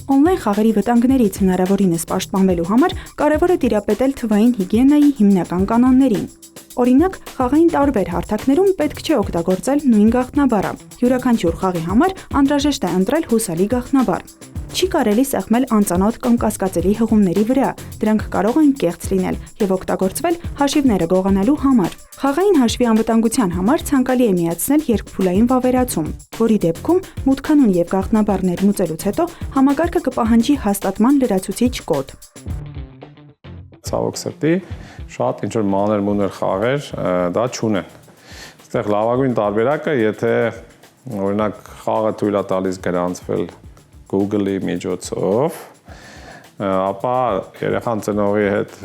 Օնլայն խաղերի վտանգներից հնարավորինս պաշտպանվելու համար կարևոր է տիրապետել թվային հիգիենայի հիմնական կանոններին։ Օրինակ, խաղային տարբեր հարթակներում պետք չէ օգտագործել նույն գաղտնաբառը։ Յուրաքանչյուր խաղի համար անհրաժեշտ է ընտրել հուսալի գաղտնաբառ։ Չի կարելի սեղմել անծանոթ կամ կասկածելի հղումների վրա, դրանք կարող են կեղծ լինել եւ օգտագործվել հաշիվները գողանալու համար։ Խաղային հաշվի անվտանգության համար ցանկալի է միացնել երկփուլային վավերացում, որի դեպքում մուտքանուն եւ գաղտնաբառ ներմուծելուց հետո համակարգը կպահանջի հաստատման լրացուցիչ կոդ։ Ցավոք սրտի, շատ ինչ որ մանր-մունր խաղեր դա չունեն։ Այստեղ լավագույն տարբերակը, եթե օրինակ խաղը թույլ է տալիս գրանցվել Google-ի միջոցով, ապա երեխան ծնողի հետ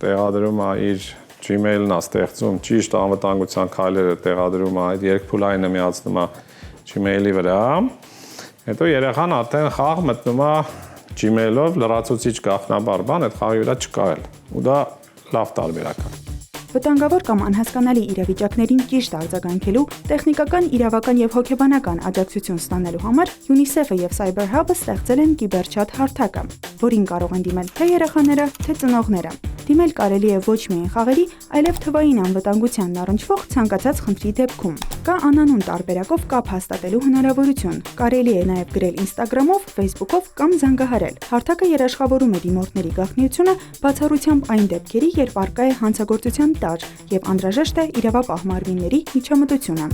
տեղադրում է իր Gmail-ն է ստեղծում, ճիշտ անվտանգության քայլերը տեղադրում է, այդ երկփուլայինը միացնում է Gmail-ի վրա, հետո երեխան արդեն խաղ մտնում է Gmail-ով լրացուցիչ գաղտնաբառ բան այդ խաղի վրա չկա էլ, ու դա լավ տարբերակ է։ Վտանգավոր կամ անհասկանալի իրավիճակներին ճիշտ արձագանքելու, տեխնիկական, իրավական եւ հոգեբանական աջակցություն ստանալու համար UNICEF-ը եւ CyberHub-ը ստեղծել են կիբերչաթ հարթակը, որին կարող են դիմել թե երեխաները, թե ծնողները։ Դիմել կարելի է ոչ միայն խաղերի, այլև թվային անվտանգությանն առնչվող ցանկացած խնդրի դեպքում։ Կա անանուն տարբերակով կապ հաստատելու հնարավորություն։ Կարելի է նաև գրել Instagram-ով, Facebook-ով կամ զանգահարել։ Հարթակը երաշխավորում է դիմորդների գաղտնիությունը բացառությամբ այն դեպքերի, երբ առկա է հանցագործության տարր եւ անհրաժեշտ է իրավապահ մարմինների միջամտությունը։